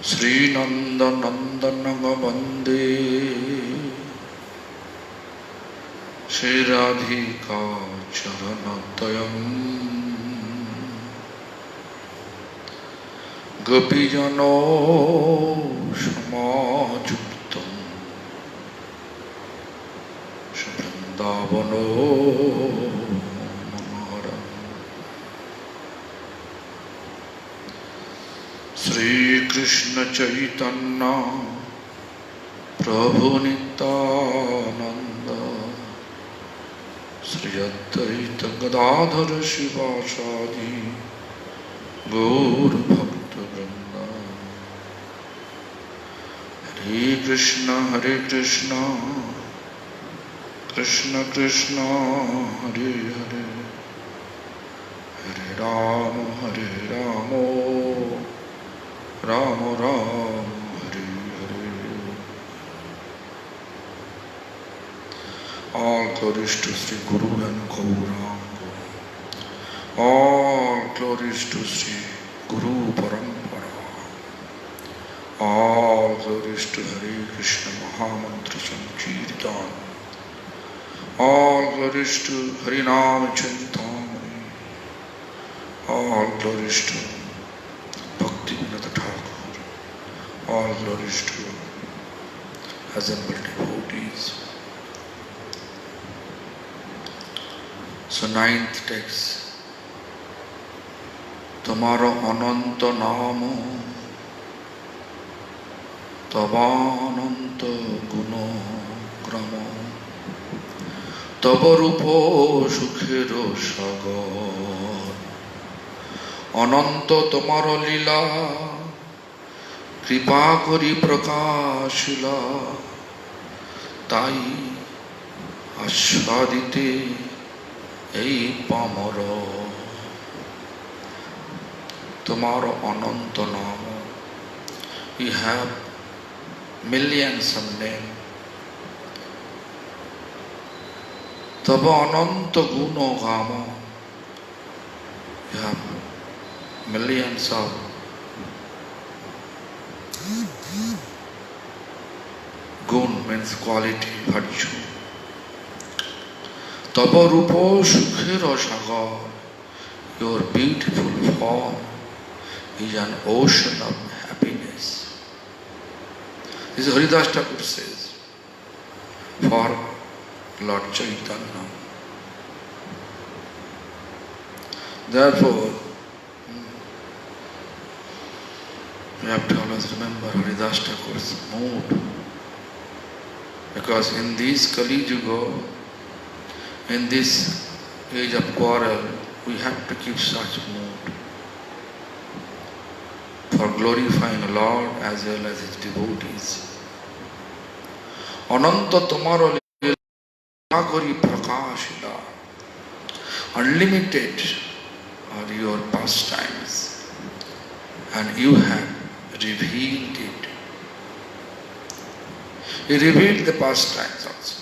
श्रीनन्दनन्दनं वन्दे श्रीराधिका चरणद्वयम् गोपीजनो समायुक्तं वृन्दावनो मनोहरम्। श्रीकृष्ण चैतन्य प्रभु नित्यानंद श्री अद्वैत गदाधर शिवासादि गौर भक्त वृंद। हरे कृष्ण कृष्ण कृष्ण हरे हरे, हरे Ram Ram Ram Hare Hare. All glories to Sri Guru and Gauranga. All glories to Sri Guru Parampara. All glories to Hare Krishna Mahamantra Sankirtan. All glories to Harinam Chintamani. All glories to Bhaktivinoda Thakur. All glories to assembled devotees. So ninth text. Tomorrow ananta namo tavananta guno gramo tabarupo sukhero sagar ananta tomaro lila কৃপা করি প্রকাশিলা তাই আস্বাদিতে এই পামর তোমার অনন্ত নাম। You have millions of names. তব অনন্ত গুণ গাম। You have millions of gun means quality, virtue. Tava rupo sukhera sagar, your beautiful form is an ocean of happiness. This is Haridas Thakur says for Lord Chaitanya. Therefore, we have to always remember Haridas Thakur's mood, because in this Kali Yuga, in this age of quarrel, we have to keep such mood for glorifying the Lord as well as His devotees. Ananta tomaro lila kari prakashila, unlimited are your pastimes, and you have revealed it. He revealed the pastimes also.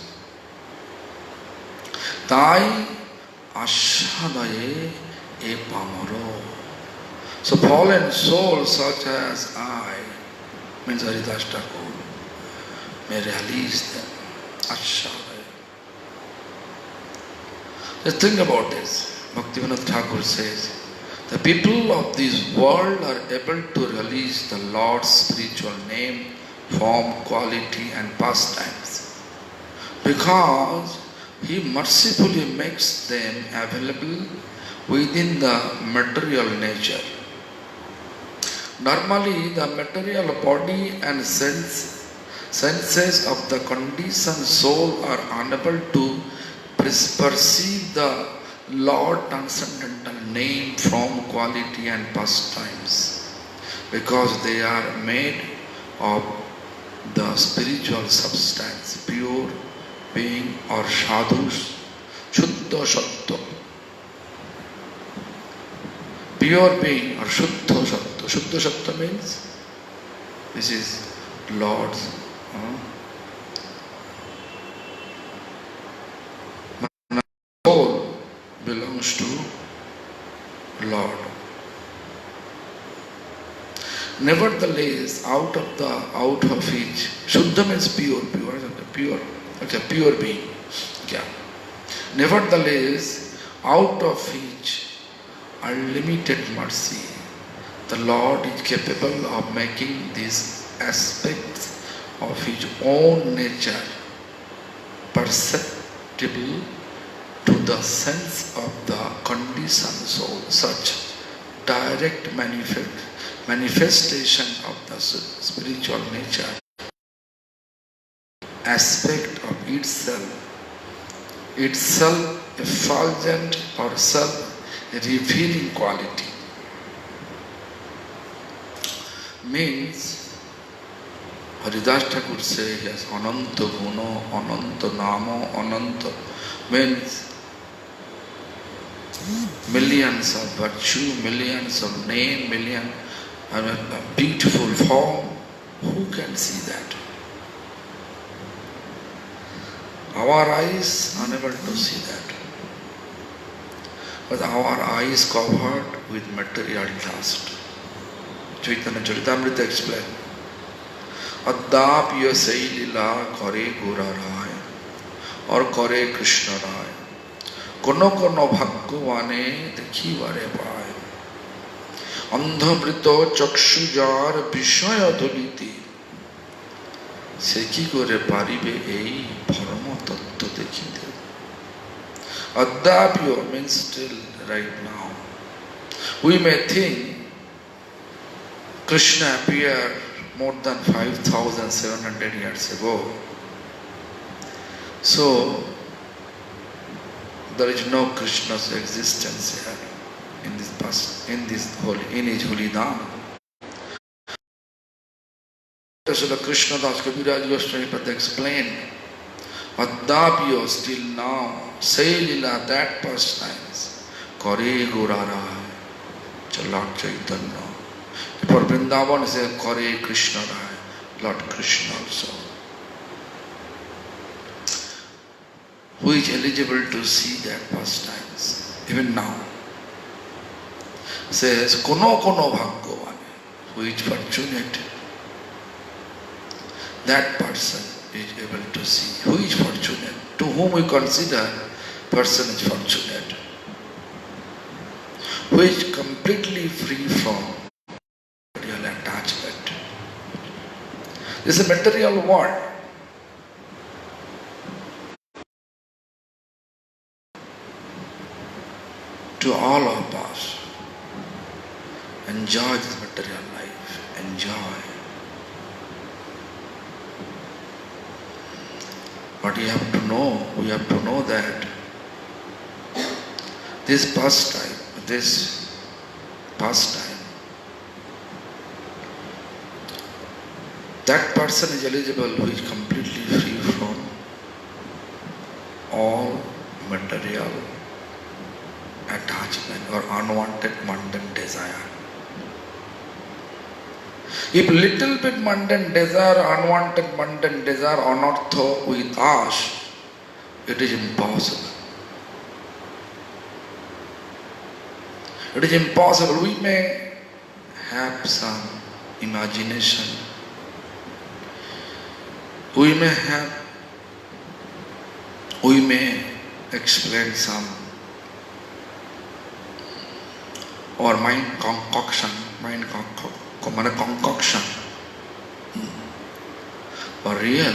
Tai ashadaye e pamaro. So fallen souls such as I, means Haridas Thakur, may release them. Ashadaye. Just think about this. Bhaktivinoda Thakur says, the people of this world are able to release the Lord's spiritual name, form, quality and pastimes because He mercifully makes them available within the material nature. Normally, the material body and senses of the conditioned soul are unable to perceive the Lord transcendental name, form, quality and pastimes because they are made of the spiritual substance, pure being or sadhus, shuddha sattva. Pure being or shuddha sattva. Shuddha sattva means this is Lord's soul belongs to Lord. Nevertheless, out of each, Shuddha means pure, pure, okay, pure being. Yeah. Nevertheless, out of each unlimited mercy, the Lord is capable of making these aspects of His own nature perceptible to the sense of the conditioned soul. Such direct manifestation of the spiritual nature, aspect of itself effulgent or self-revealing quality, means Haridas Thakur says he has Ananta Guna, Ananta Nama, Ananta, means millions of virtue, millions of name, beautiful form. Who can see that? Our eyes unable to see that. But our eyes covered with material dust. Chaitanya Charitamrita explained, Addapiya sei lila kare Gora Rai or kare Krishna Rai. Kono kono bhagavane dekhibare paye. Andhamrito chakshujar vishaya duliti. Se ki kore paribe ei parama tattva dekhite. Addapiya means still right now. We may think Krishna appeared more than 5,700 years ago. So, there is no Krishna's existence here in this past, in his holy Dham. Srila Krishna Das Kaviraj Goswami Pada explained, Addapiyo still now, say lila that past times, Kare Gorara, Lord Chaitanya. For Vrindavan is a Kare Krishna Rai, Lord Krishna also. Who is eligible to see that pastimes, even now? Says, Kono Kono Bhagavane, who is fortunate. That person is able to see. Who is fortunate? To whom we consider person is fortunate. Who is completely free from material attachment. This is a material world. To all of us, enjoy this material life, enjoy. But we have to know that this pastime, that person is eligible who is completely free from all material attachment or unwanted mundane desire. If little bit mundane desire, unwanted mundane desire anartha with us, it is impossible. It is impossible. We may have some imagination. We may explain some or mind concoction. But real,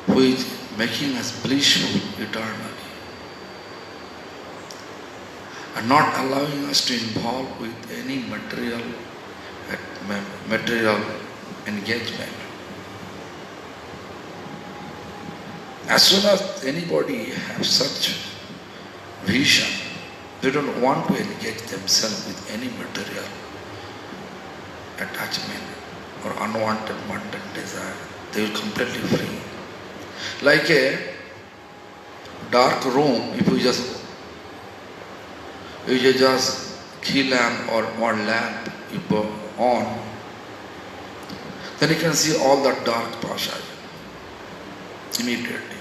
who is making us blissful eternally and not allowing us to involve with any material engagement. As soon as anybody has such vision, they don't want to engage themselves with any material attachment or unwanted mundane desire. They will completely free. Like a dark room, if you just key lamp or one lamp you put on, then you can see all the dark passage immediately.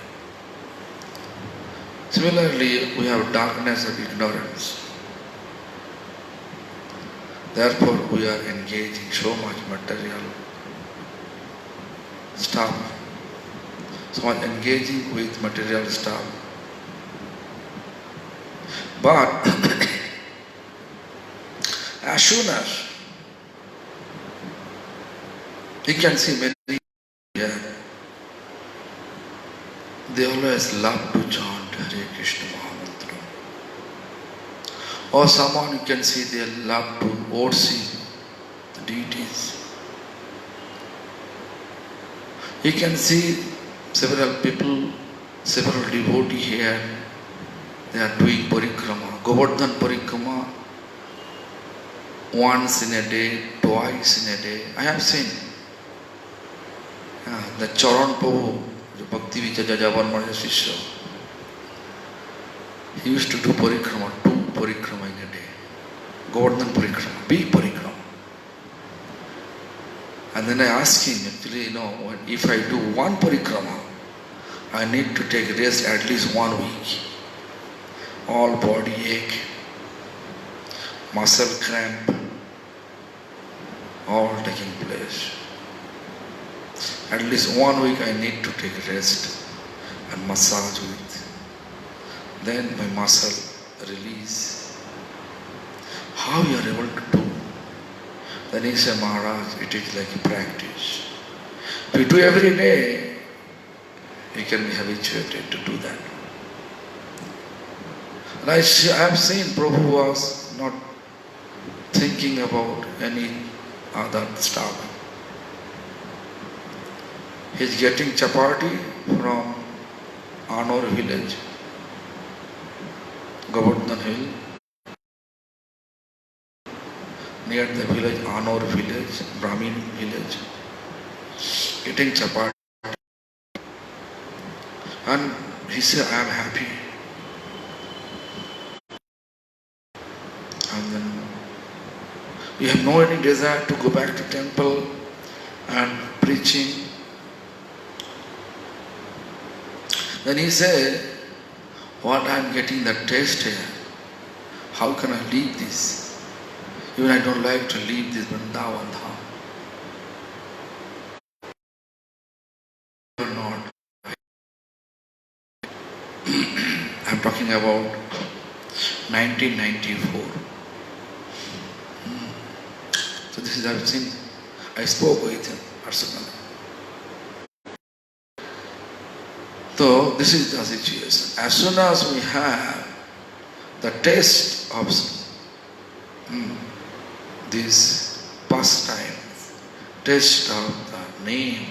Similarly, we have darkness of ignorance. Therefore, we are engaging so much material stuff, so much engaging with material stuff. But as soon as you can see many here, they always love to chant Hare Krishna Mahamantra. Or someone you can see they love to oversee the deities. You can see several people, several devotees here, they are doing parikrama, Govardhan parikrama, once in a day, twice in a day. I have seen the Charan Prabhu, the Bhakti Vichara Jajavarma Shishya. He used to do parikrama, 2 parikrama in a day. Govardhan parikrama, big parikrama. And then I asked him, actually, if I do 1 parikrama, I need to take rest at least 1 week. All body ache, muscle cramp, all taking place. At least 1 week I need to take rest and massage with. Then my muscle release. How you are able to do? Then he said, Maharaj, it is like a practice. If you do every day, you can be habituated to do that. And I have seen Prabhu was not thinking about any other stuff. He is getting chapati from Anor village, Govardhan Hill, near the village, Anor village, Brahmin village, eating chapati. And he said, I am happy. And then we have no any desire to go back to temple and preaching. Then he said, what I am getting the taste here, how can I leave this? Even I don't like to leave this Vrindavan Dham. Or not. I am talking about 1994. So this is I've seen. I spoke with him personally. So this is the situation. As soon as we have the taste of this pastime, taste of the name,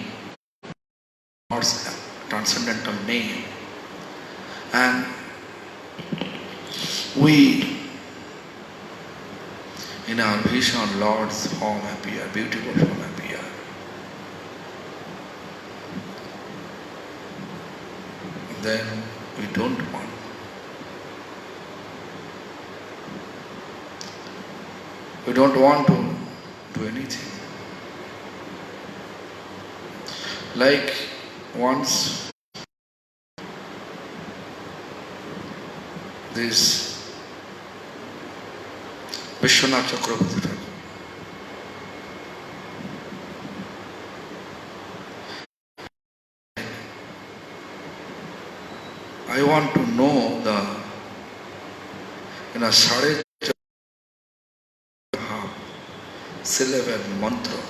God's transcendental name, and we in our vision Lord's form appear, beautiful form appear. Then we don't want. We don't want to do anything. Like once this Vishwanath Chakravarti Thakur, I want to know the Sade syllable mantra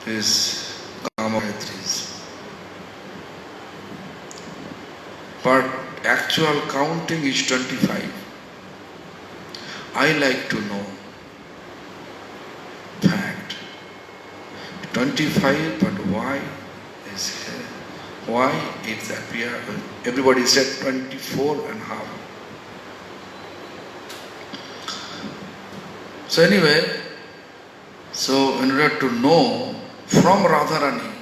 is Kamagatris. But actual counting is 25. I like to know fact. 25, but why is here? Why it's appear? Everybody said 24 and half. So anyway, so in order to know from Radharani,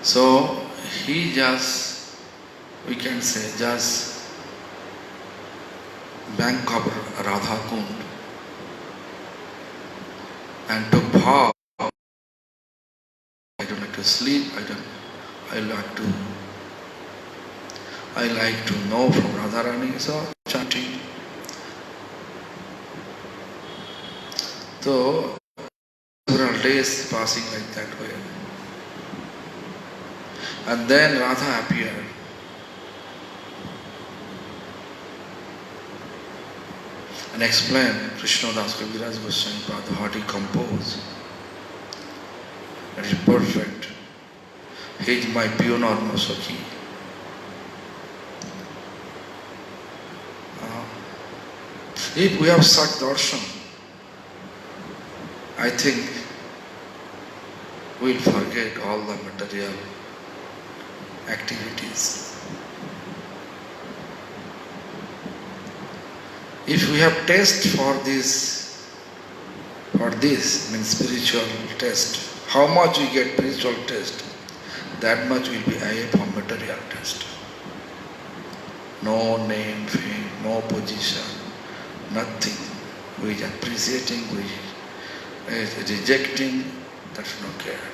so he just, we can say, just bank of Radha Kund and took vow. I don't like to sleep, I I like to know from Radharani, so chanting. So several days passing like that way. And then Radha appeared. And explained Krishna Das Kaviraj Goswami Pada how he composed. That is perfect. He is my pure normal Sakhi. If we have such darshan, I think we'll forget all the material activities. If we have taste for this means spiritual taste, how much we get spiritual taste, that much will be away from material taste. No name, fame, no position, nothing. We are appreciating, we are rejecting, that's no care.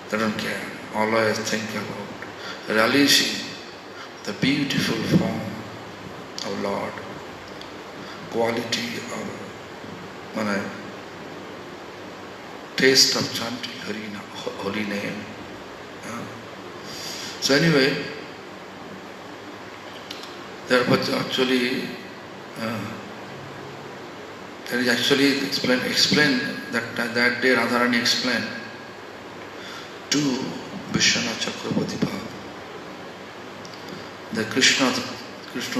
They don't care. Always think about relishing the beautiful form of Lord, quality of taste of chanting holy name. So anyway, there was actually explained that day Radharani explained to Vishwanath Chakravarti Bhava, the Krishna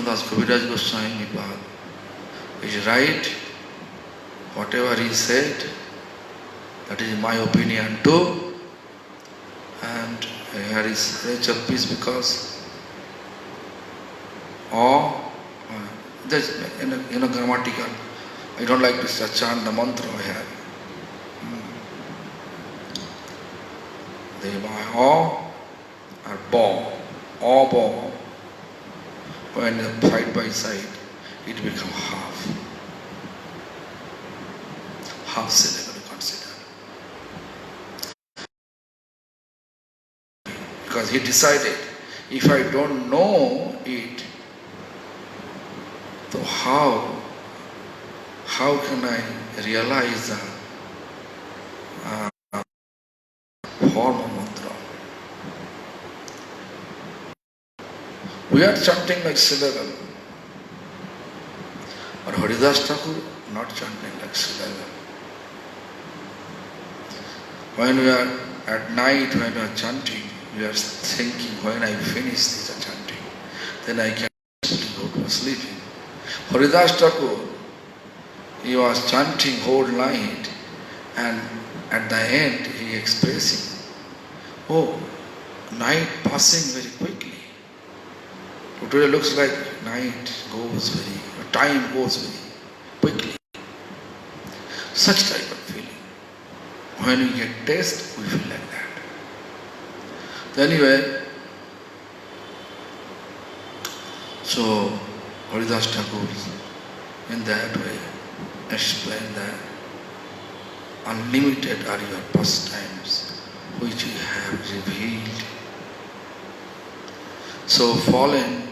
Das Kaviraj Goswami Bhava is right. Whatever he said, that is my opinion too. And here is rich of peace because there's grammatical. I don't like to chant the mantra here. They by or bo. Or bo. When side by side, it becomes half. Half syllable consider. Because he decided, if I don't know it, so how can I realize the form of mantra? We are chanting like syllable, but Haridas Thakur not chanting like syllable. When we are at night, when we are chanting, we are thinking, when I finish this chanting, then I can go to sleep. Haridas Thakur, he was chanting whole night, and at the end he expressing, oh, night passing very quickly. Today looks like time goes very quickly. Such type of feeling. When we get taste, we feel like that. Anyway, so Haridas Thakur in that way explain that unlimited are your pastimes which you have revealed. So fallen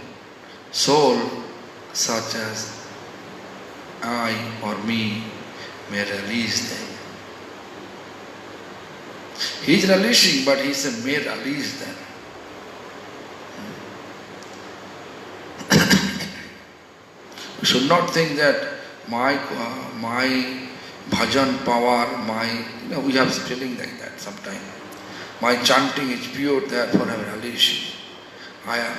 soul such as I or me may release them. He is releasing, but he said may release them. We should not think that my bhajan power, we have feeling like that sometimes. My chanting is pure, therefore I am releasing. I am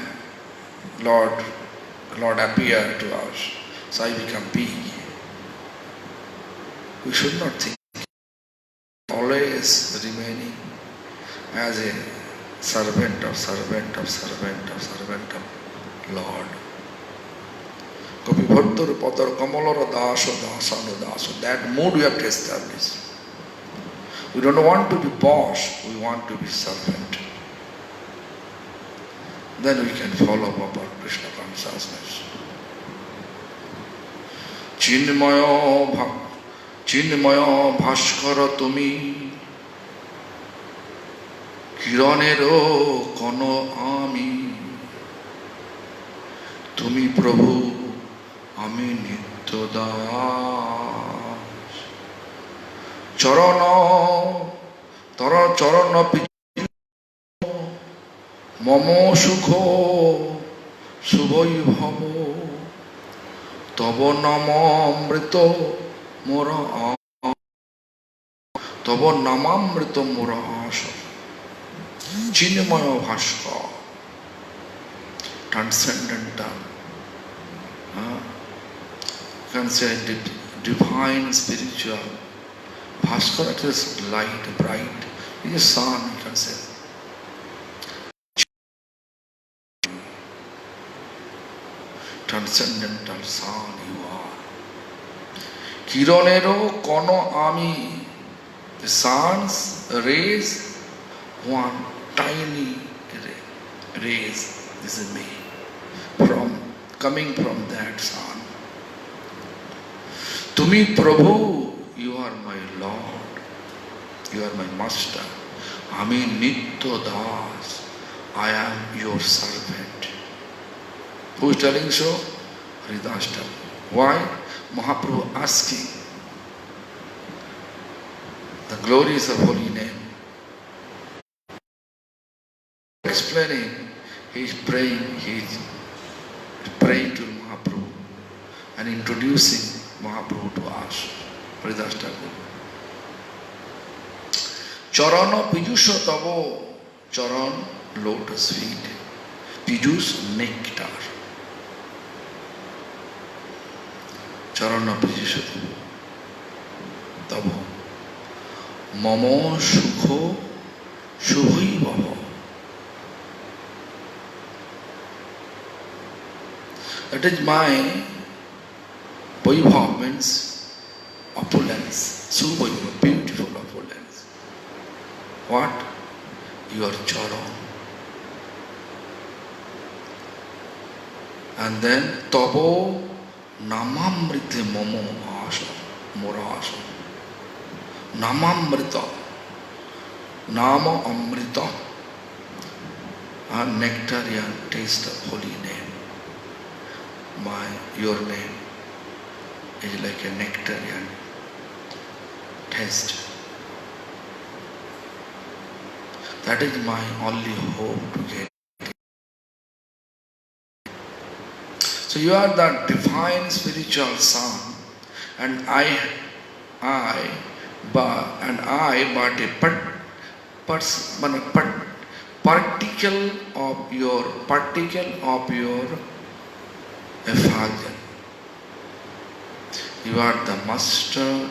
Lord appeared to us, so I become big. We should not think. Always remaining as a servant of Lord. Kapibhattar Padar Kamalara Dasa. That mood we have to establish. We don't want to be boss, we want to be servant. Then we can follow about Krishna consciousness. Chinmaya Bhaskara Tumi Kiranero Kono Ami তুমি প্রভু আমি নিত্য দাস। চরণ তর চরণ মম সুখ শুভই ভব, তব নামামৃত মোর তব নামামৃত মোর আশ। চিন্ময় ভাস্কর, transcendental, you can say divine, spiritual. Bhaskar, it is light, bright. It is sun, you can say. Transcendental sun you are. Kironero kono ami, the sun's rays, one tiny rays. This is me, coming from that sun. Tumi Prabhu, you are my Lord, you are my Master. Ami Nitya Das, I am your servant. Who is telling so? Haridas telling. Why? Mahaprabhu asking the glories of holy name. Explaining, he is praying to Mahaprabhu and introducing Mahaprabhu to us. Haridas Thakur. Charana Pijusha Tavo, Charan lotus feet, Pijus nectar. Charana Pijusha Tavo, Mamo Sukho Shubhi Bhava. That is my Vaibhav, means opulence, Subhaiva, beautiful opulence. What? Your charan. And then Tabo Namamrita Momo Asha, Murasha. Namamrita, Nama Amrita, a nectarian taste of holy name. Your name is like a nectarian taste. That is my only hope to get. So you are the divine spiritual son, and I but a particle of your effulgence. You are the master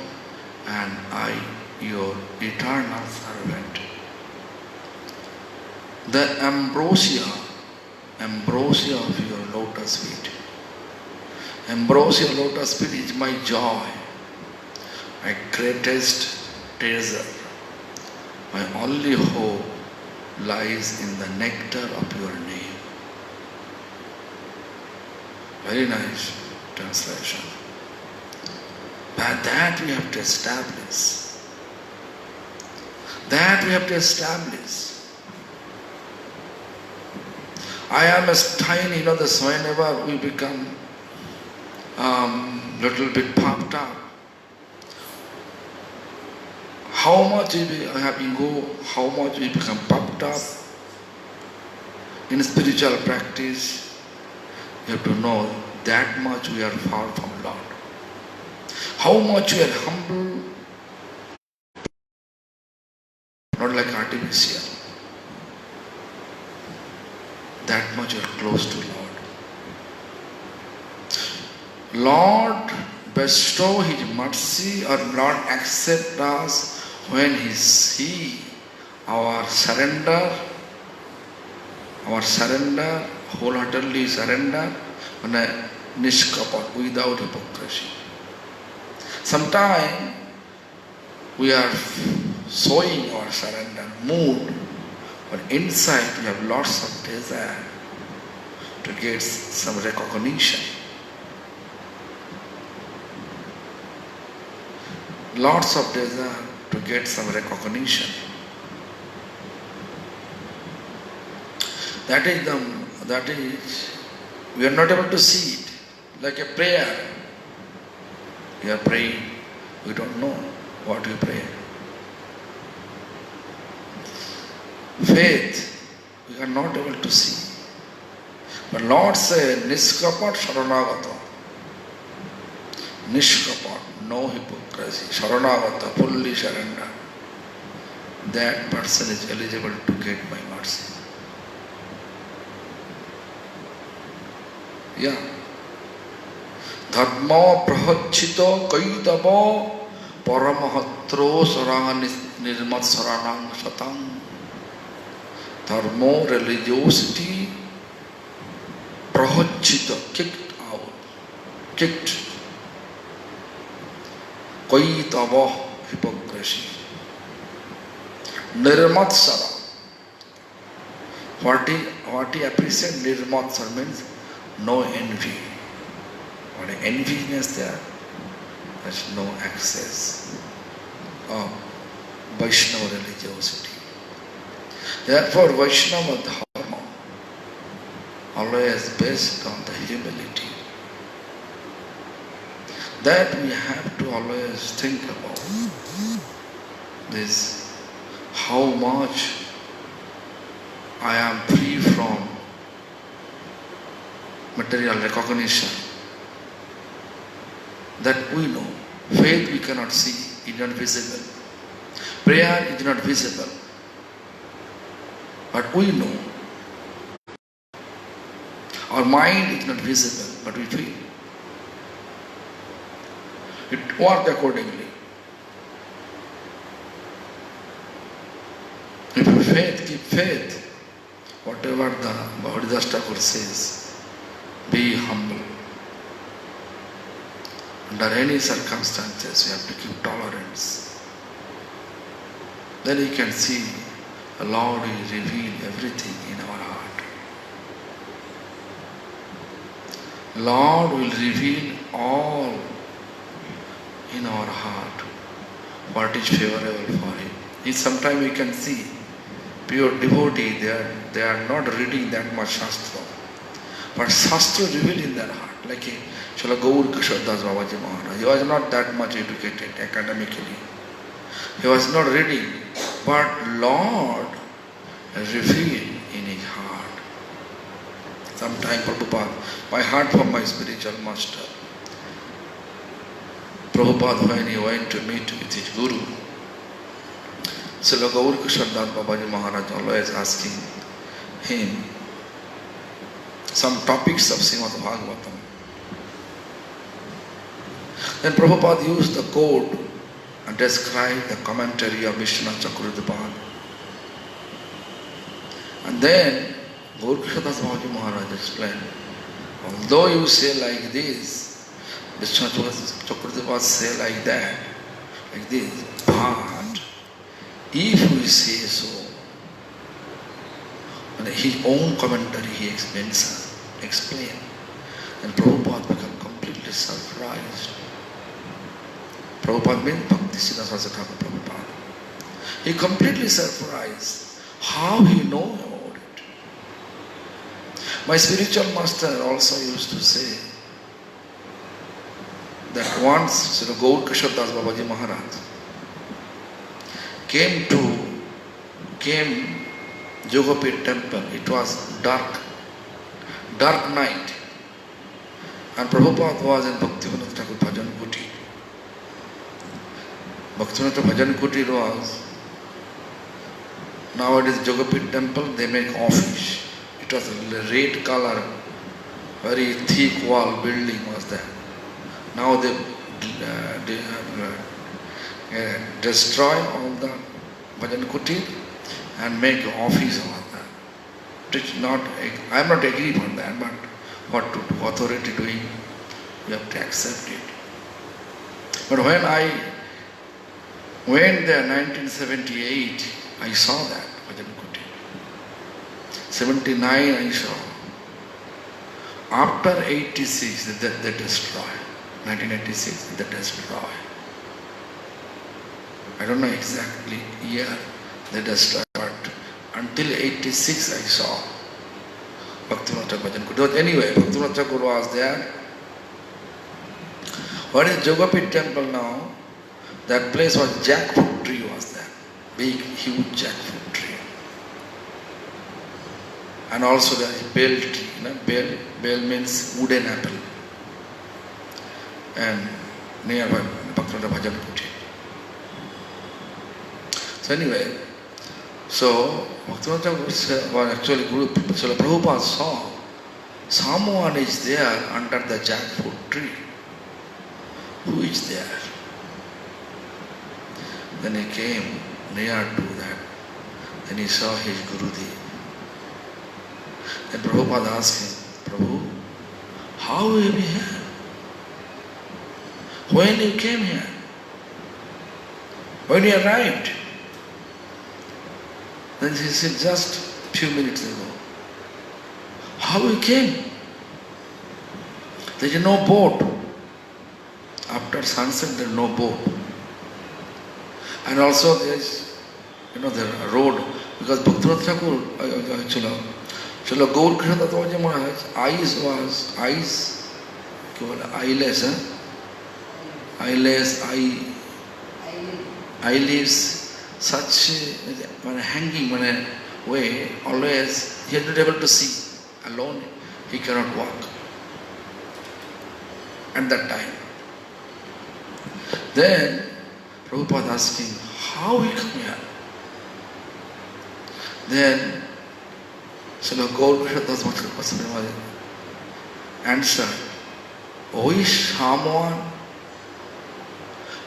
and I your eternal servant. The ambrosia of your lotus feet. Ambrosia lotus feet is my joy, my greatest treasure. My only hope lies in the nectar of your name. Very nice translation. But that we have to establish. I am as tiny, this whenever we become little bit puffed up. How much we have ego, how much we become puffed up in spiritual practice, you have to know that much we are far from Lord. How much we are humble, not like artificial. That much you are close to Lord. Lord bestow His mercy or Lord accept us when He see our surrender, wholeheartedly surrender, nishkapat, without hypocrisy. Sometimes we are showing our surrender mood, but inside we have lots of desire to get some recognition. Lots of desire to get some recognition. That is We are not able to see it. Like a prayer. We are praying. We don't know what we pray. Faith, we are not able to see. But Lord said, Niskapat Sharanagata. Nishkapat, no hypocrisy. Sharanagata, fully surrender. That person is eligible to get my mercy. Yeah. Dharma prahachito kaitava paramahatro sarang nirmat saranang satang. Dharma, religiosity, prahachita, kicked out, kicked. Kaitava, hypocrisy. Nirmatsara. What he appreciates, Nirmatsara means no envy. What enviness there? There's no access of Vaishnava religiosity. Therefore, Vaishnava Dharma always based on the humility. That we have to always think about this, how much I am free from material recognition. That we know. Faith we cannot see, it is not visible. Prayer is not visible. But we know. Our mind is not visible, but we feel. It works accordingly. If you faith, keep faith. Whatever the Bhagavad Thakur says, be humble. Under any circumstances, you have to keep tolerance. Then you can see the Lord will reveal everything in our heart. Lord will reveal all in our heart what is favorable for Him. Sometimes we can see pure devotee, they are not reading that much Shastra. But Shastra revealed in their heart. Like Srila Gaur Kishore Das Babaji Maharaj. He was not that much educated academically. He was not reading. But Lord revealed in his heart. Sometime Prabhupada, my heart from my spiritual master. Prabhupada, when he went to meet with his Guru, Srila Gaur Kishore Das Babaji Maharaj always asking him some topics of Srimad Bhagavatam. Then Prabhupada used the code and described the commentary of Vishwanath Chakravartin. And then Gaur Kishore Das Babaji Maharaj explained, although you say like this, Vishwanath Chakravartin say like that, like this, but if we say so, and his own commentary he explained, and Prabhupada became completely surprised. Prabhupada means Bhakti Siddhanta Saraswati Thakur Prabhupada. He completely surprised how he know about it. My spiritual master also used to say that once Sri Gaur Kishore Das Babaji Maharaj came Jogapet temple. It was dark night, and Prabhupada was in Bhaktivinoda Thakur Bhajan Kuti. Bhaktivinoda Bhajan Kuti was, nowadays Jogapet temple, they make office. It was a red color, very thick wall building was there. Now they destroy all the Bhajan Kuti and make office over that. I am not agree on that, but what to do, authority doing, you have to accept it. But when I went there in 1978, I saw that Bhajan Kuti. 79 I saw. After 86, they destroy. 1986, they destroy. I don't know exactly year they destroyed, but until 86 I saw Bhaktivinoda Thakur Bhajan Kutir. But anyway, Bhaktivinoda Thakur was there. What is Jogapit temple now? That place was jackfruit tree was there. Big, huge jackfruit tree. And also there is bell tree. Bell means wooden apple. And nearby Bhaktivinoda Bhajan Kutir. So anyway, so Bhaktivinoda Thakur was actually Guru Srila Prabhupada saw someone is there under the jackfruit tree. Who is there? Then he came near to that. Then he saw his Gurudev. Then Prabhupada asked him, Prabhu, how are you here? When you came here? When you arrived? Then he said, just a few minutes ago. How you came? There is no boat. After sunset, there is no boat. And also there is, the road, because Bhaktivinoda Thakur, Srila Gaur Krishna Tattva Maharaj, eyelids, such hanging way, always he is not able to see. Alone, he cannot walk. At that time. Then, Prabhupada asked him, how he come here? Then, Srila Gaur Krishna Tattva Maharaj answered, wish someone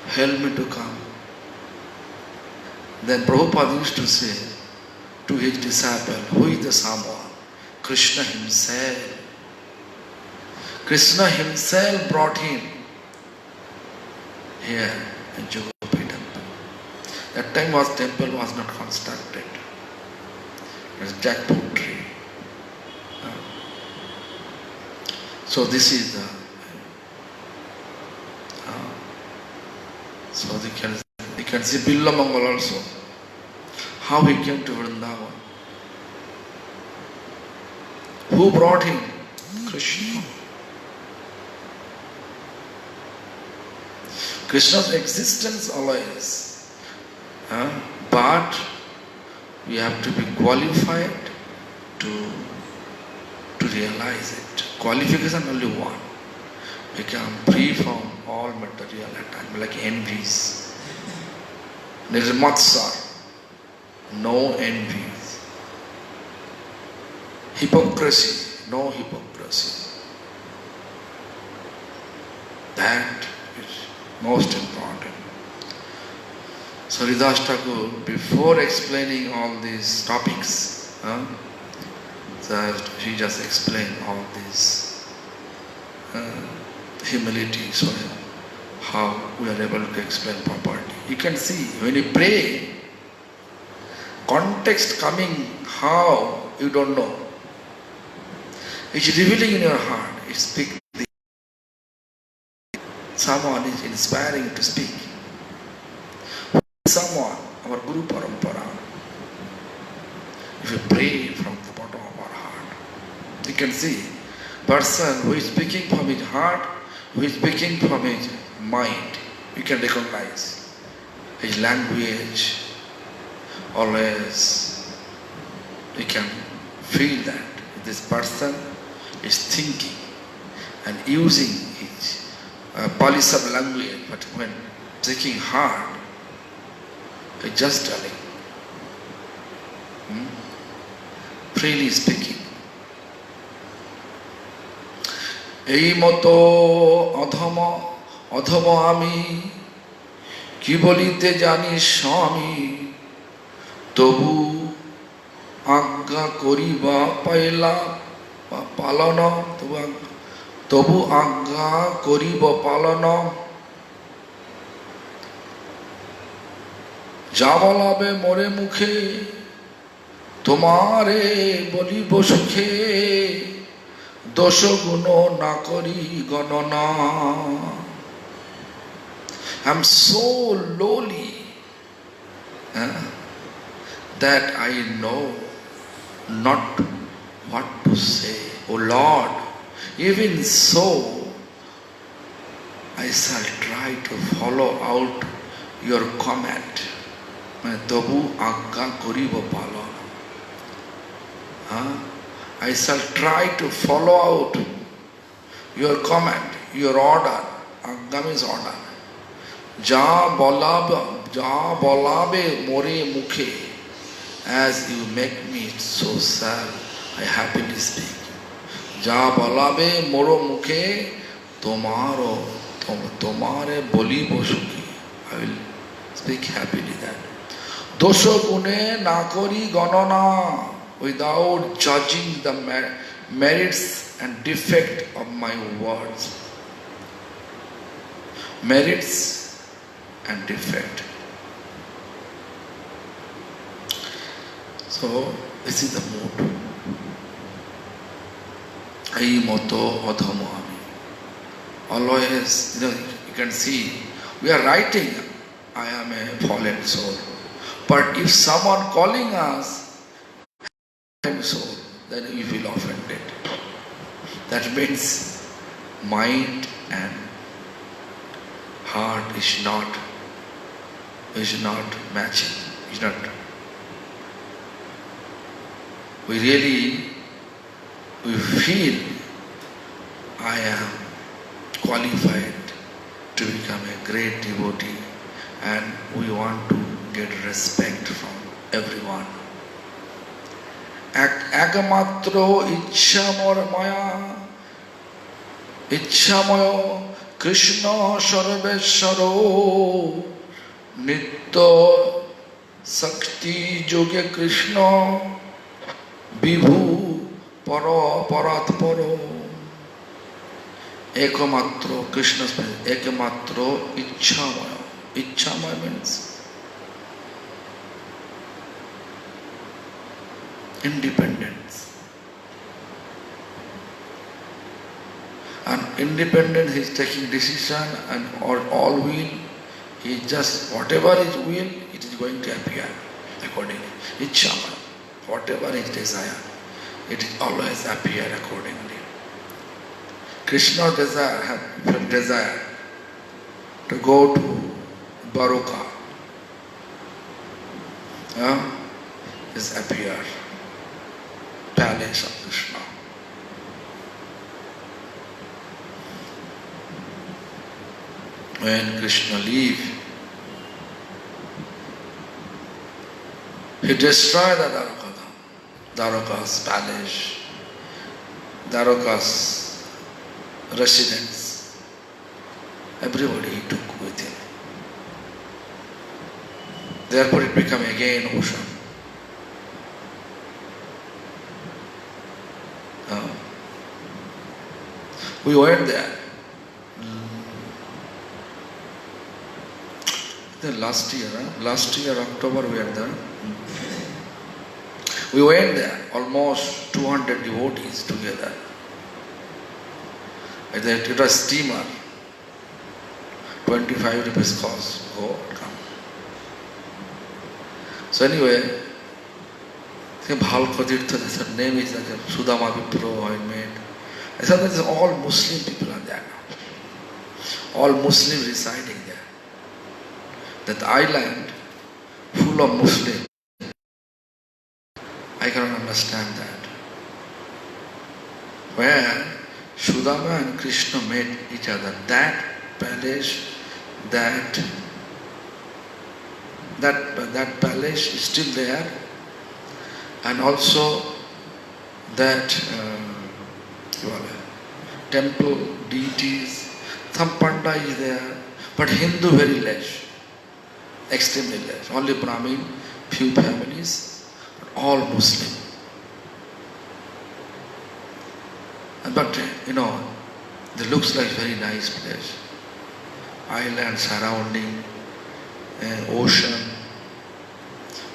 help me to come. Then Prabhupada used to say to his disciple, who is the someone? Krishna himself. Krishna himself brought him here in Jogopi temple. That time temple was not constructed. It was jackfruit tree. So this is the so you can see Billa Mangal also. How he came to Vrindavan. Who brought him? Krishna. Krishna's existence always. But we have to be qualified to realize it. Qualification only one. Become free from all material attachment, like envies. There is matsar, no envies. Hypocrisy, no hypocrisy. That is most important. So Haridas Thakur, before explaining all these topics, so he just explained all this humility, so how we are able to explain properly. You can see when you pray, context coming, how you don't know. It's revealing in your heart. It speaks. Someone is inspiring to speak. Someone, our Guru Parampara. If you pray from the bottom of our heart, you can see person who is speaking from his heart, who is speaking from his mind. You can recognize his language. Always, you can feel that this person is thinking and using his polish of language, but when speaking hard, he's just telling, freely speaking. এই মতো অধম আমি কি বলিতে জানি স্বামী তবু আজ্ঞা করিবা পাইলা পালন তবু আজ্ঞা করিব পালন যা বলাবে মোরে মুখে তোমারে বলিব সুখে দোষ গুণ না করি গণনা I'm so lowly that I know not what to say. O Lord, even so, I shall try to follow out your command. তবু আজ্ঞা করিব পালন. I shall try to follow out your command, your order. Agga means order. যা বলাবে মোরে মুখে, as you make me so sad, I happily speak. যা বলাবে মোর মুখে, তোমারে বলিব সুখী. I will speak happily then. দোষ গুণে না করি গণনা, without judging the merits and defect of my words. Merits and defect. So this is the mood. এই মতো অধম আমি. Always, you can see, we are writing, I am a fallen soul. But if someone calling us fallen soul, then we feel offended. That means mind and heart is not matching. Is not. We feel I am qualified to become a great devotee, and we want to get respect from everyone. একমাত্র ইচ্ছাময় কৃষ্ণ সর্বেশ্বর, নিত্য শক্তি যোগে কৃষ্ণ, বিভু পরাৎপর. একমাত্র কৃষ্ণ, একমাত্র ইচ্ছাময়. ইচ্ছাময় means independence. And independent, he is taking decision, and all will, he just whatever his will, it is going to appear accordingly. Ichchama, whatever his desire, it is always appear accordingly. Krishna desire to go to Baroka, is appear palace of Krishna. When Krishna leave, he destroyed the Dwaraka's palace, Dwaraka's residence. Everybody he took with him. Therefore it became again ocean. We went there. Then last year October we were there. We went there, almost 200 devotees together. It was steamer, 25 rupees cost. Go, come. So anyway, Bhalkatirtha, her name is like Sudama Vipro, I made. I thought that all Muslim people are there now. All Muslim residing there. That island full of Muslims. I cannot understand that. Where Sudama and Krishna met each other. That palace, that palace is still there, and also that temple, deities, some Panda is there, but Hindu very less, extremely less. Only Brahmin, few families, but all Muslim. But it looks like very nice place. Island surrounding, ocean,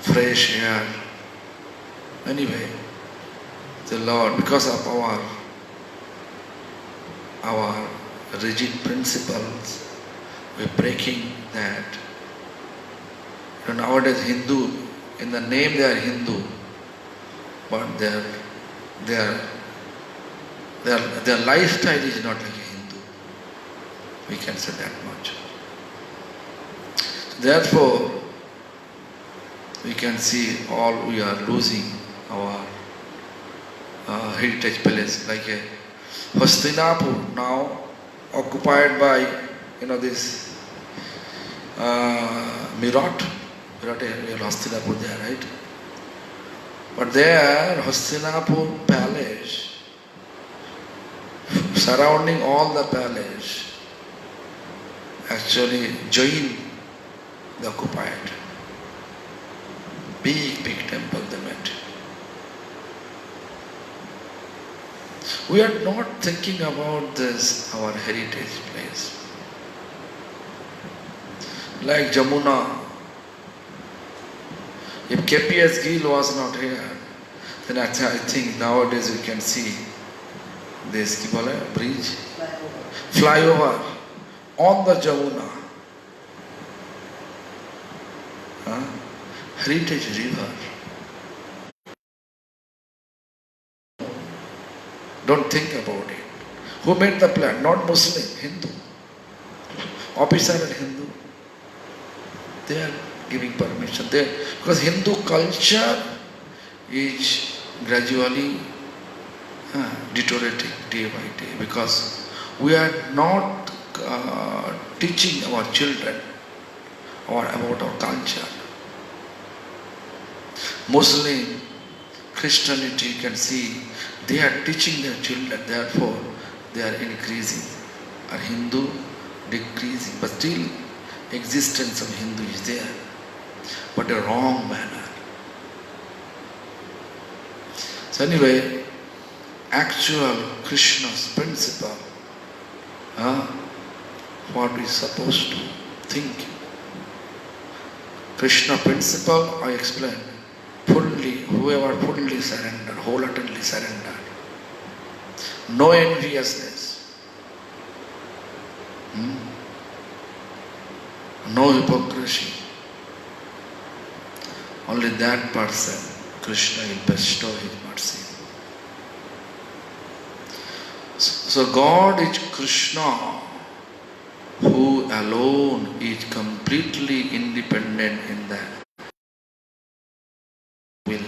fresh air. Anyway, the Lord, because of our rigid principles, we're breaking that. Nowadays Hindu, in the name they are Hindu, but their their lifestyle is not like a Hindu. We can say that much. Therefore, we can see all we are losing our heritage place, like a Hastinapur now occupied by this Meerut is Hastinapur there, right? But there, Hastinapur palace, surrounding all the palace, actually Jain they occupied. Big temple they made. We are not thinking about this, our heritage place. Like Jamuna, if KPS Gill was not here, then I think nowadays we can see this bridge, flyover on the Jamuna. Heritage river. Don't think about it. Who made the plan? Not Muslim, Hindu. Officer and Hindu. They are giving permission there. Because Hindu culture is gradually deteriorating day by day. Because we are not teaching our children about our culture. Muslim, Christianity, you can see, they are teaching their children, therefore they are increasing. Or Hindu, decreasing. But still, existence of Hindu is there, but a wrong manner. So anyway, actual Krishna's principle, what we are supposed to think. Krishna principle, I explained. Fully, whoever fully surrendered, wholeheartedly surrendered. No enviousness. No hypocrisy. Only that person, Krishna will bestow his mercy. So God is Krishna, who alone is completely independent in that will.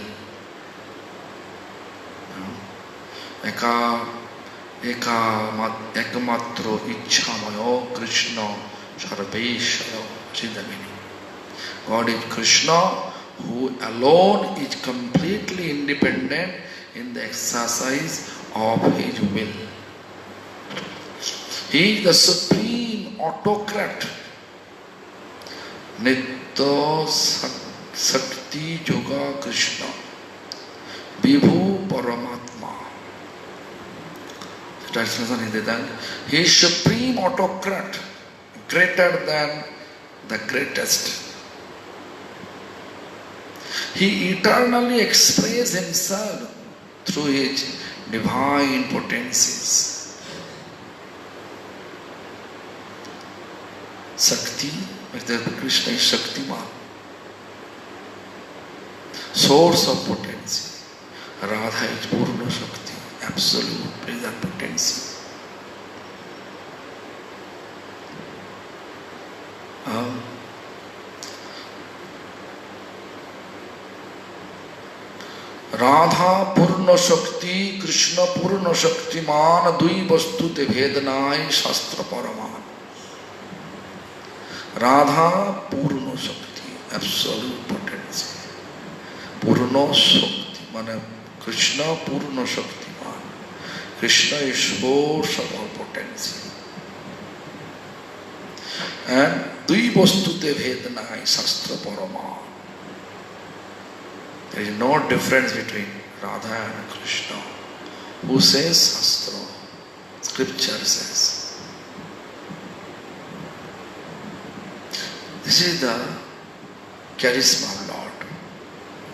Ekamatro Ichhamayo Krishna Sarveshayo. See the meaning. God is Krishna, who alone is completely independent in the exercise of his will. He is the supreme autocrat. Nitya Sakti Yoga Krishna Vibhu Paramatma. Translation is that he is supreme autocrat, greater than the greatest. He eternally expresses himself through his divine potencies. Sakti, Krishna is Shaktiman, source of potency. Radha is Purna Shakti, absolute present potency. Radha Purna Shakti, Krishna Purna Shaktiman, Dui Vastu te Vednai Shastra Paraman. Radha Purna Shakti, absolute potency. Purna Shakti, mane Krishna Purna Shaktiman. Krishna is source of all potency. And Dui Vastu te Vednai Shastra Paraman. There is no difference between Radha and Krishna. Who says Shastra? Scripture says. This is the charisma of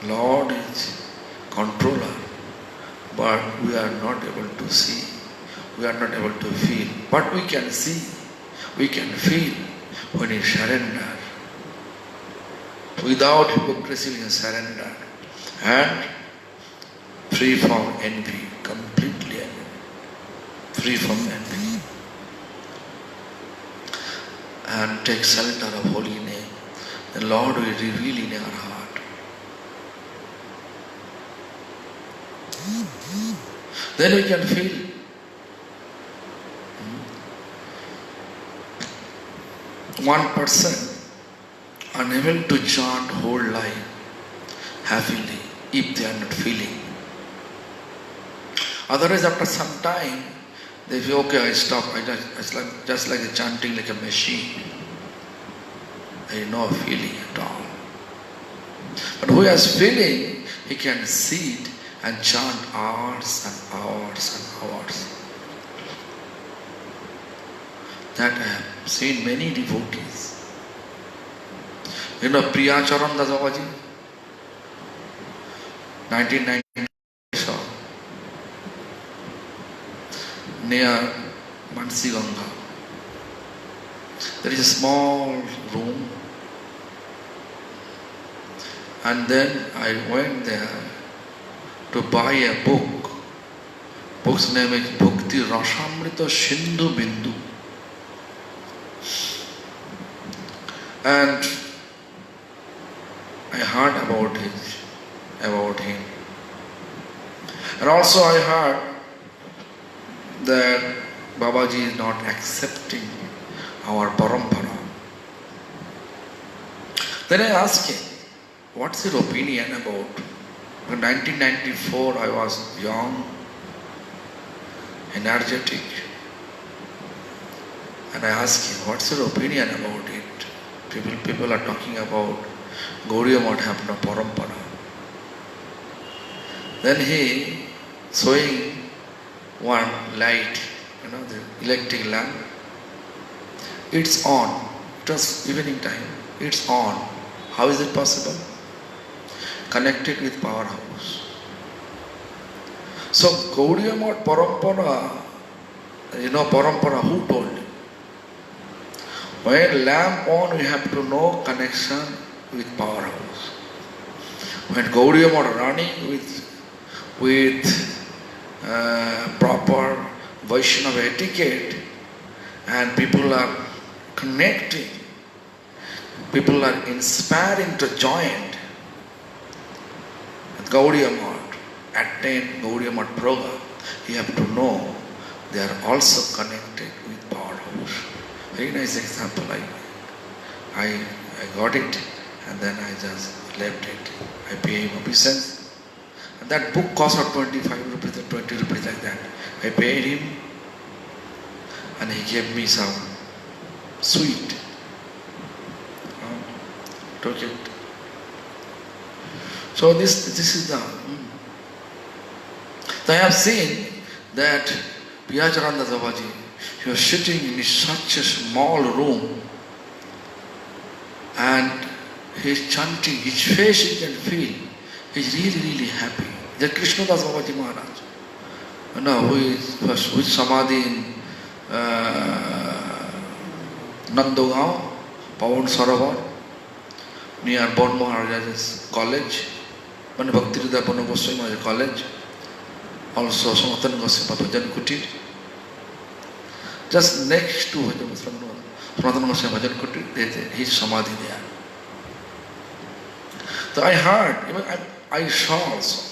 Lord. Lord is controller, but we are not able to see. We are not able to feel. But we can see, we can feel when we surrender. Without hypocrisy we can surrender. And free from envy, completely free from envy, and take shelter of holy name. The Lord will reveal in our heart. Then we can feel. One person unable to chant whole life happily if they are not feeling. Otherwise, after some time, they feel, okay, I stop. Just like chanting like a machine. There is no feeling at all. But who has feeling, he can sit and chant hours and hours and hours. That I have seen many devotees. You know Priya Charan Das Babaji? 1990 near Mansi Ganga. There is a small room, and then I went there to buy a book. Book's name is Bhakti Rasamrita Sindhu Bindu. And I heard about him. And also I heard that Babaji is not accepting our parampara. Then I asked him, what's your opinion about? In 1994 I was young, energetic. And I asked him, what's your opinion about it? People are talking about Gaudiya Math have no parampara. Then he showing one light, the electric lamp. It's on. It was evening time. It's on. How is it possible? Connected with powerhouse. So Gaudiya Math parampara, parampara, who told you? When lamp on, we have to know connection with powerhouse. When Gaudiya Math running with proper Vaishnava etiquette, and people are connecting, people are inspiring to join Gaudiya Math, attend Gaudiya Math program, you have to know they are also connected with powerhouse. Very nice example. I got it, and then I just left it. I pay him obeisance. And that book cost 25 rupees or 20 rupees like that. I paid him, and he gave me some sweet. Took it. So this is the. So I have seen that Priyacharanda Babaji, he was sitting in such a small room, and he is chanting, his face you can feel, he is really happy. That Krishnadas Babaji Maharaj, who is Samadhi in Nandogaon, Pawan Sarovar, near Bon Maharaj's college, Bhaktivedanta Purna Goswami Maharaj college, also Sanatana Goswami Bhajan Kutir. Just next to Sanatana Goswami Bhajan Kutir, there is his Samadhi there. So I heard, even I saw also.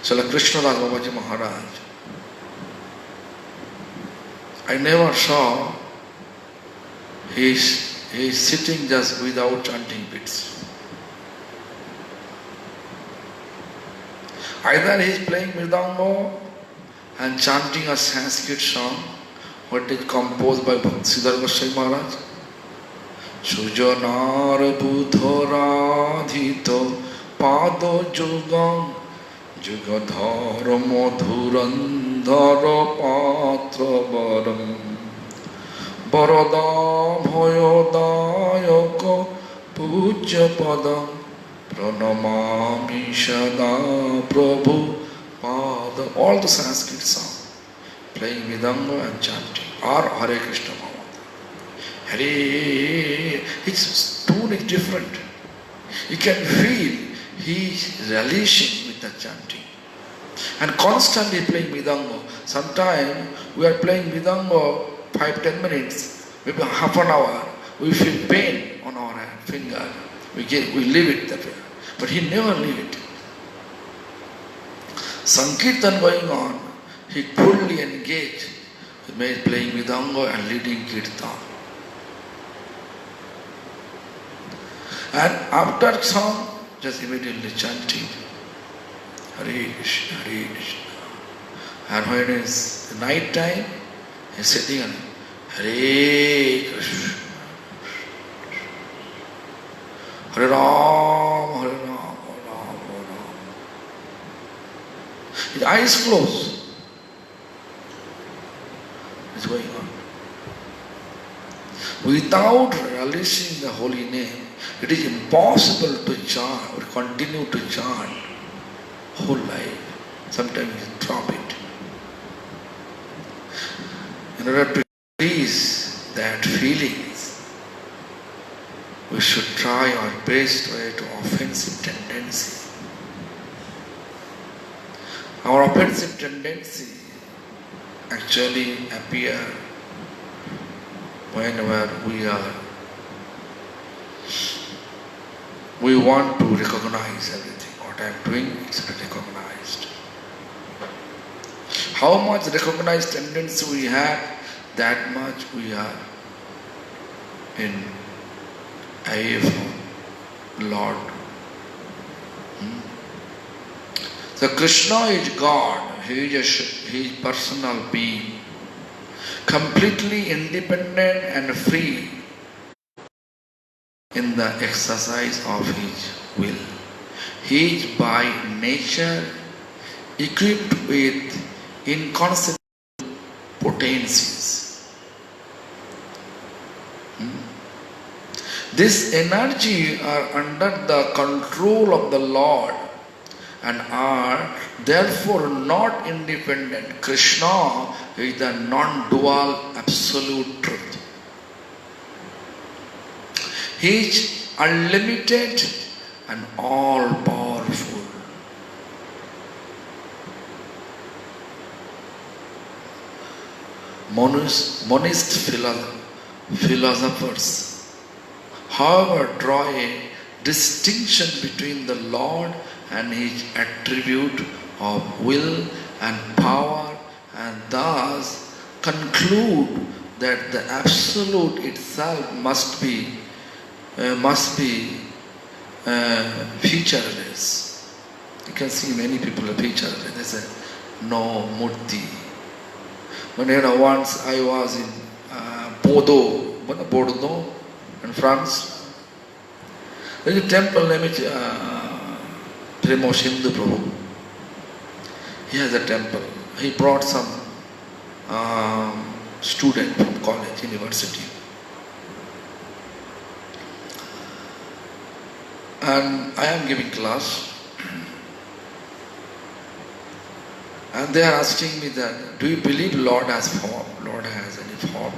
So like Krishnadas Babaji Maharaj, I never saw he is sitting just without chanting bits. Either he is playing mridanga and chanting a Sanskrit song, what is composed by Bhaktisiddhar Goswami Maharaj. Sujanar budharadhito pado jugam jugadhara madhurandhara patra varam varada bhayodayaka puja padam pranamami sada prabhu pada. All the Sanskrit songs, playing mridanga and chanting, or Hare Krishna Mahamanta. Hare, its tone is different. You can feel he is relishing the chanting. And constantly playing Mridanga. Sometimes we are playing Mridanga 5-10 minutes, maybe half an hour. We feel pain on our finger. We leave it that way. But he never leave it. Sankirtan going on, he fully engaged with playing Mridanga and leading Kirtan. And after song, just immediately chanting Hare Krishna, Hare Krishna. And when it's night time, he's sitting on Hare Krishna, Hare Ram, Hare Ram, Ram, Ram. His eyes closed. It's going on. Without relishing the holy name, it is impossible to chant or continue to chant whole life. Sometimes you drop it. In order to increase that feelings, we should try our best way to offensive tendency. Our offensive tendency actually appear whenever we want to recognize everything. What I am doing is recognized. How much recognized tendency we have, that much we are in awe of Lord. So Krishna is God. He is personal being, completely independent and free in the exercise of his will. He is by nature equipped with inconceivable potencies. This energy are under the control of the Lord and are therefore not independent. Krishna is the non-dual absolute truth. He is unlimited and all-powerful. Monist philosophers, however, draw a distinction between the Lord and his attribute of will and power, and thus conclude that the absolute itself must be featureless. You can see many people are featureless. They say no murti. When once I was in Bordeaux in France, there is a temple named Premoshindu Prabhu. He has a temple. He brought some student from college, university. And I am giving class. And they are asking me that, do you believe Lord has form? Lord has any form?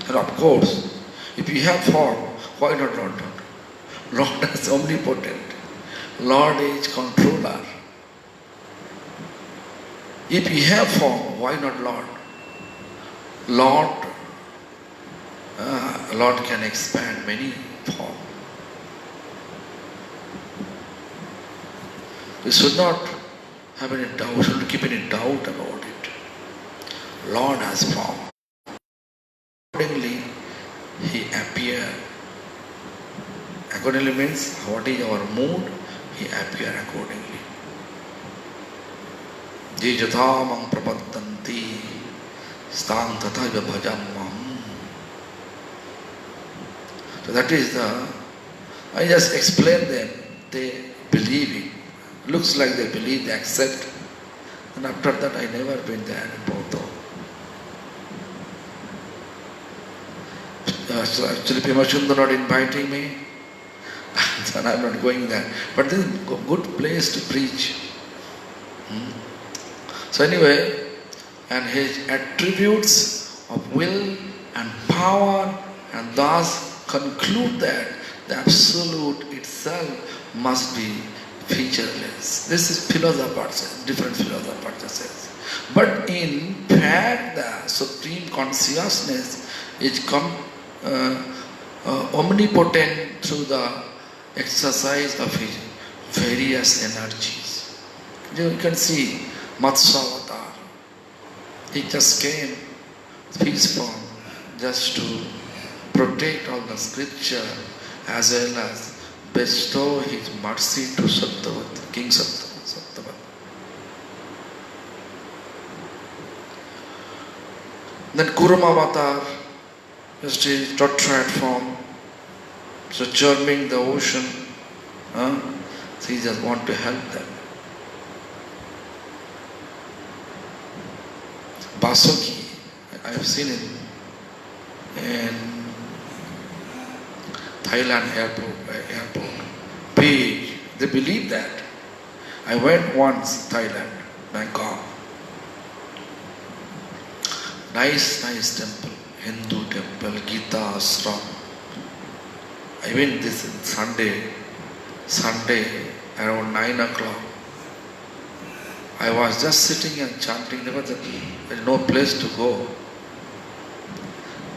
And of course, if you have form, why not Lord? Lord is omnipotent. Lord is controller. If you have form, why not Lord? Lord can expand many forms. We should not have any doubt, we should keep any doubt about it. Lord has form. Accordingly, He appears. Accordingly means what is our mood, He appears accordingly. Je jathāmaṁ prapaddanti stāṁ tathaiva bhajamam. So that is I just explain them, they believe it. Looks like they believe, they accept. And after that I never been there in Bordeaux. So actually Pema Sundar not inviting me. And I'm not going there. But this is a good place to preach. So anyway, and his attributes of will and power, and thus conclude that the absolute itself must be featureless. This is philosopher, different philosopher says. But in fact, the supreme consciousness is omnipotent through the exercise of his various energies. You can see Matsavatar. He just came, his form, just to protect all the scripture as well as bestow his mercy to Sattvatt, King Sattvatt. Then Kurma Avatar, just his tetrad form, so charming the ocean. So he just want to help them. Basuki, I have seen it in Thailand airport. Big. They believe that. I went once Thailand, Bangkok. Nice temple, Hindu temple, Gita Ashram. I went this Sunday around 9 o'clock. I was just sitting and chanting. There was no place to go.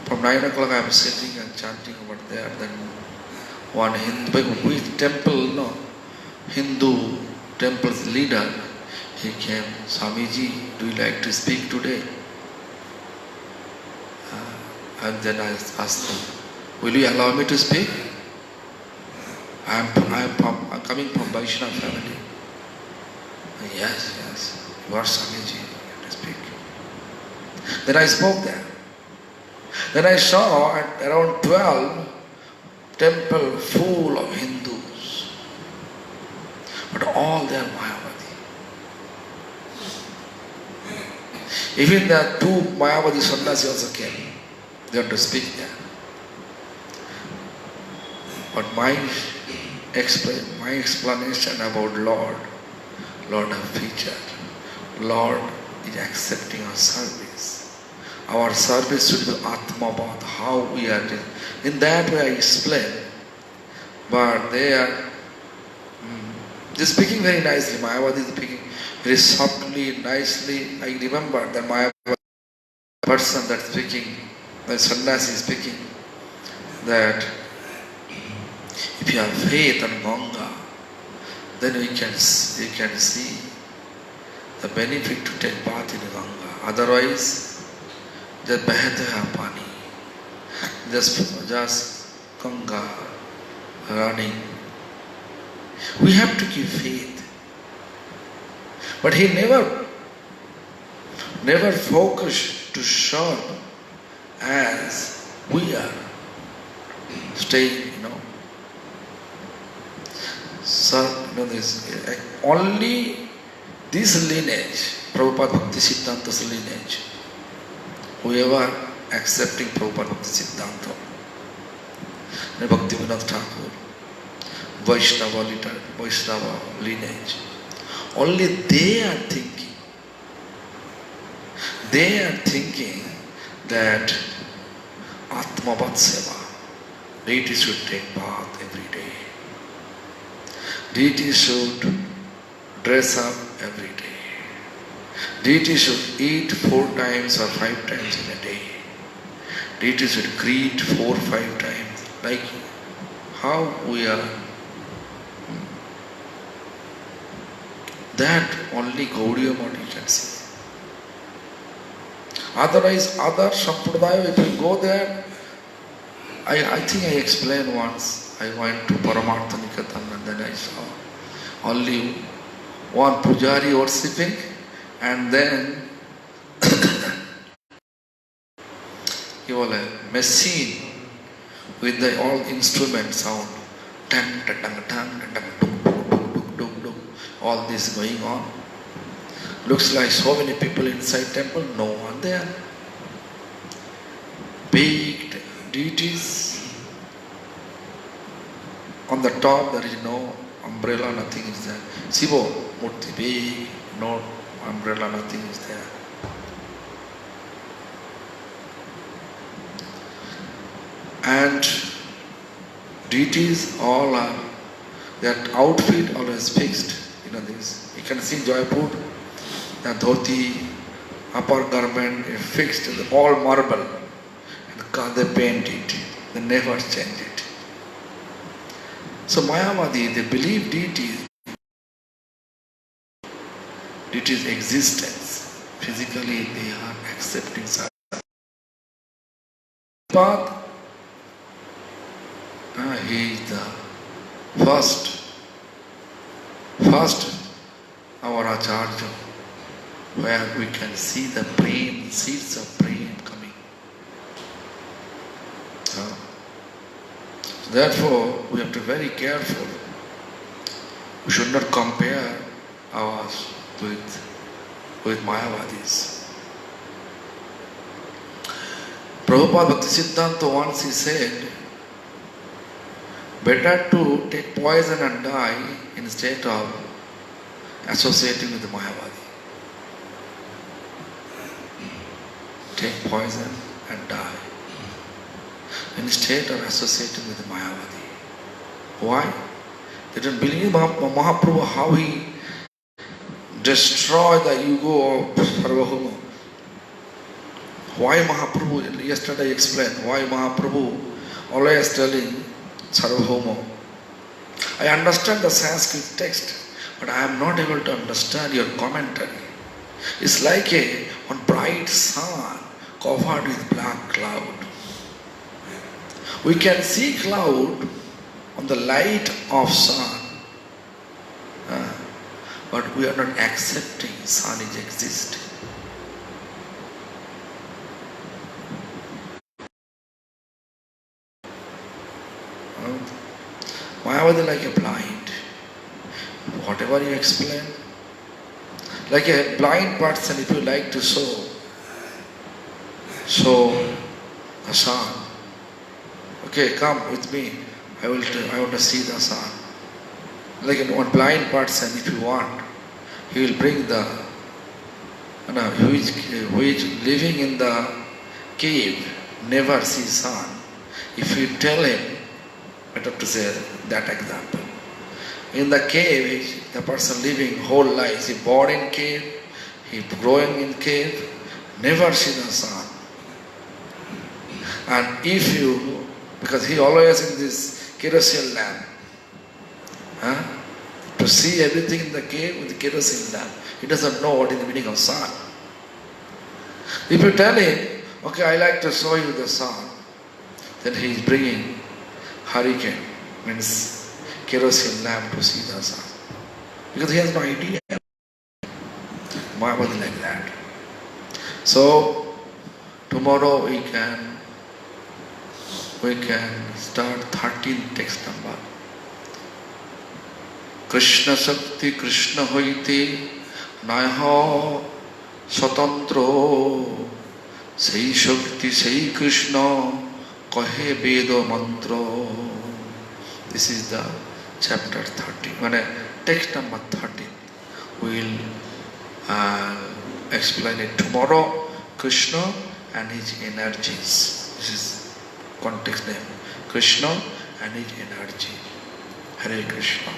From 9 o'clock I was sitting and chanting over there. Then one Hindu temple's leader, he came, Swamiji, do you like to speak today? And then I asked him, will you allow me to speak? I'm coming from Vaishnava family. Yes, you are Swamiji, you have to speak. Then I spoke there. Then I saw at around 12, temple full of Hindus. But all they are Mayavadi. Even the two Mayavadi Sannyasi also came. They had to speak there. But my explanation about Lord have featured. Lord is accepting our service. Our service should be Atmabad, how we are doing. In that way I explain. But they are speaking very nicely. Mayavadi is speaking very softly, nicely. I remember the Mayavadi person that speaking, the sannyasi speaking, that if you have faith on Ganga, then you can see the benefit to take bath in Ganga. Otherwise, just bahte hai pani, just Ganga running. We have to give faith. But he never focused to serve as we are staying, only this lineage, Prabhupada Bhakti Siddhanta's lineage, whoever accepting Prabhupada Bhakti Siddhanta, Bhakti Vinod Thakur, Vaishnava lineage, only they are thinking that Atmavad Seva, deity should take bath every day. Deity should dress up every day. Deity should eat 4 times or 5 times in a day. Deity should greet 4 or 5 times. Like how we are. That only Gaudiya Math you can see. Otherwise, other Sampradaya, if you go there, I think I explained once. I went to Paramartha Niketan and then I saw only one pujari worshipping and then he was a machine with the all instrument sound. Tang, tang, tang, tang, tang, dum, all this going on. Looks like so many people inside temple, no one there. Big deities. On the top there is no umbrella, nothing is there. Sivo, Murti, big, no umbrella, nothing is there. And deities all are that outfit always fixed. You know this. You can see Jaipur, the dhoti, upper garment is fixed, all marble. And they paint it. They never change it. So Mayavadi, they believe deity's existence. Physically, they are accepting such. But he is the first our Acharya, where we can see the brain, seeds of brain coming. Therefore, we have to be very careful. We should not compare ours with Mayavadis. Prabhupada Bhaktisiddhanta once he said, better to take poison and die instead of associating with the Mayavadi. Take poison and die instead of associating with the Mayavadi. Why? They don't believe Mahaprabhu, how he destroyed the ego of Sarvabhauma. Why Mahaprabhu, yesterday I explained, why Mahaprabhu always telling Sarvabhauma. I understand the Sanskrit text, but I am not able to understand your commentary. It's like one bright sun covered with black cloud. We can see cloud on the light of sun, but we are not accepting sun is existing. Mayavadi like a blind. Whatever you explain, like a blind person, if you like to sow the sun. Okay, come with me. I want to see the sun. Like one blind person, if you want, he will bring who is living in the cave, never see sun. If you tell him, better to say that example. In the cave, the person living whole life, he born in cave, he growing in cave, never see the sun. And if you, because he always in this kerosene lamp, to see everything in the cave with the kerosene lamp, he doesn't know what is the meaning of sun. If you tell him, okay, I like to show you the sun, then he is bringing hurricane, means kerosene lamp to see the sun. Because he has no idea. Mayavadi like that. So, tomorrow we can start 13th text number. Krishna Shakti Krishna Hoite Naha Swatantro Sei Shakti Sei Krishna Kahe Vedo Mantra. This is the chapter 30. Text number 13. We will explain it tomorrow. Krishna and his energies. This is context name. Krishna and his energy. Hare Krishna.